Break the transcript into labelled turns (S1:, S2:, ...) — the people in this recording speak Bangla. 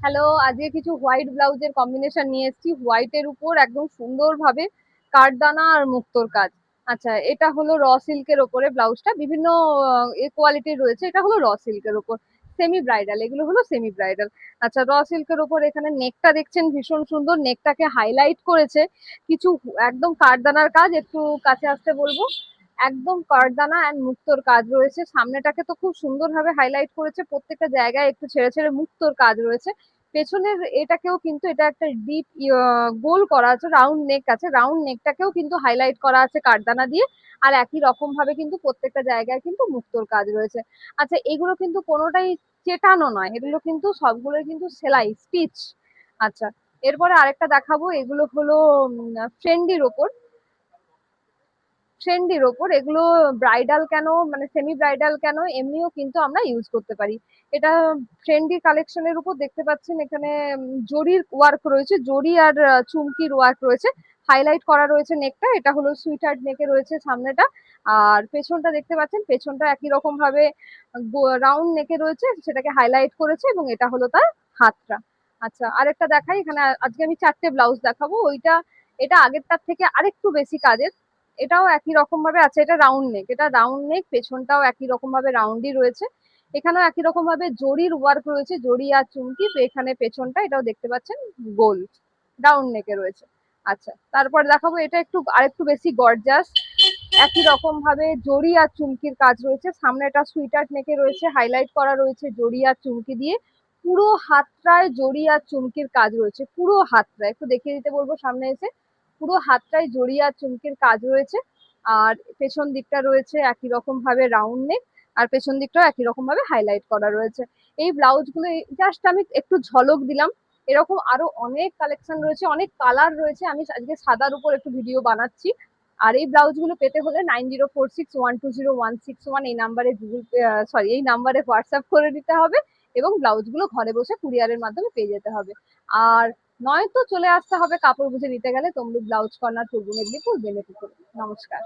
S1: হ্যালো, আজকে কিছু হোয়াইট ব্লাউজের কম্বিনেশন নিয়ে এসেছি। হোয়াইটের উপর একদম সুন্দরভাবে কাঠদানা আর মুক্তোর কাজ। আচ্ছা, এটা হলো র সিল্কের ওপরে ব্লাউজটা বিভিন্ন কোয়ালিটির রয়েছে। এটা হলো র সিল্কের ওপর সেমি ব্রাইডাল, এগুলো হলো সেমি ব্রাইডাল। আচ্ছা, র সিল্কের ওপর এখানে নেকটা দেখছেন ভীষণ সুন্দর, নেকটাকে হাইলাইট করেছে কিছু একদম কাঠদানার কাজ। একটু কাছে আসতে বলবো। একদম কাঠদানা এন্ড মুক্তোর কাজ রয়েছে। সামনেটাকে তো খুব সুন্দরভাবে হাইলাইট করেছে, প্রত্যেকটা জায়গায় একটু ছেড়ে ছেড়ে মুক্তোর কাজ রয়েছে। পেছনের এটাকেও কিন্তু এটা একটা ডিপ গোল করা আছে, রাউন্ড নেক আছে, রাউন্ড নেকটাকেও কিন্তু হাইলাইট করা আছে কাঠদানা দিয়ে। আর একই রকম ভাবে কিন্তু প্রত্যেকটা জায়গায় কিন্তু মুক্তোর কাজ রয়েছে। আচ্ছা, এগুলো কিন্তু কোনোটাই চেটানো নয়, এগুলো কিন্তু সবগুলো কিন্তু সেলাই স্টিচ। আচ্ছা, এরপরে আরেকটা দেখাবো। এগুলো হলো ট্রেন্ডির ওপর, ট্রেন্ডির ওপর এগুলো ব্রাইডাল কেন, মানে সেমি ব্রাইডাল কেন, এমনিও কিন্তু আমরা ইউজ করতে পারি। এটা ট্রেন্ডি কালেকশনের উপর দেখতে পাচ্ছেন এখানে জরির ওয়ার্ক রয়েছে, জরি আর চুমকির ওয়ার্ক রয়েছে, হাইলাইট করা রয়েছে নেকটা। এটা হলো সুইট হার্ট নেকে রয়েছে সামনেটা। আর পেছনটা দেখতে পাচ্ছেন, পেছনটা একই রকম ভাবে রাউন্ড নেকে রয়েছে, সেটাকে হাইলাইট করেছে, এবং এটা হলো তার হাতটা। আচ্ছা, আরেকটা দেখাই। এখানে আজকে আমি 4টে ব্লাউজ দেখাবো। ওইটা এটা আগেরটার থেকে আরেকটু বেশি কাজের। এটাও একই রকম ভাবে আছে, এটা রাউন্ড নেক, এটা রাউন্ড নেক, পেছনটাও একই রকম ভাবে রাউন্ডই রয়েছে। এখানেও একই রকম ভাবে জরির ওয়ার্ক রয়েছে, জরি আর চুমকি। এখানে পেছনটা এটাও দেখতে পাচ্ছেন গোল রাউন্ড নেকে রয়েছে। আচ্ছা, তারপর দেখাবো এটা একটু আরেকটু বেশি গর্জাস। একই রকম ভাবে জরি আর চুমকির কাজ রয়েছে, সামনে এটা সুইটার নেকে রয়েছে, হাইলাইট করা রয়েছে জরি আর চুমকি দিয়ে। পুরো হাতটায় জরি আর চুমকির কাজ রয়েছে, পুরো হাতটায় একটু দেখিয়ে দিতে বলবো সামনে এসে। পুরো হাতটায় জরি আর চুমকির কাজ রয়েছে। আর পেছন দিকটা রয়েছে একই রকম ভাবে রাউন্ড নেক, আর পেছন দিকটাও একই রকম ভাবে হাইলাইট করা রয়েছে। এই ব্লাউজ গুলো জাস্ট আমি একটু ঝলক দিলাম। এরকম আরো অনেক কালেকশন রয়েছে, অনেক কালার রয়েছে। আমি আজকে সাদার উপর একটু ভিডিও বানাচ্ছি। আর এই ব্লাউজ গুলো পেতে হলে 9046120161 এই নাম্বারে গুগল পে, সরি, এই নাম্বারে হোয়াটসঅ্যাপ করে দিতে হবে, এবং ব্লাউজ গুলো ঘরে বসে কুরিয়ারের মাধ্যমে পেয়ে যেতে হবে। আর নয়তো চলে আসতে হবে কাপড় বুঝে নিতে গেলে তমলুক ব্লাউজ কর্নার, পূর্ব মেদিনীপুর, বেনেপুকুর। নমস্কার।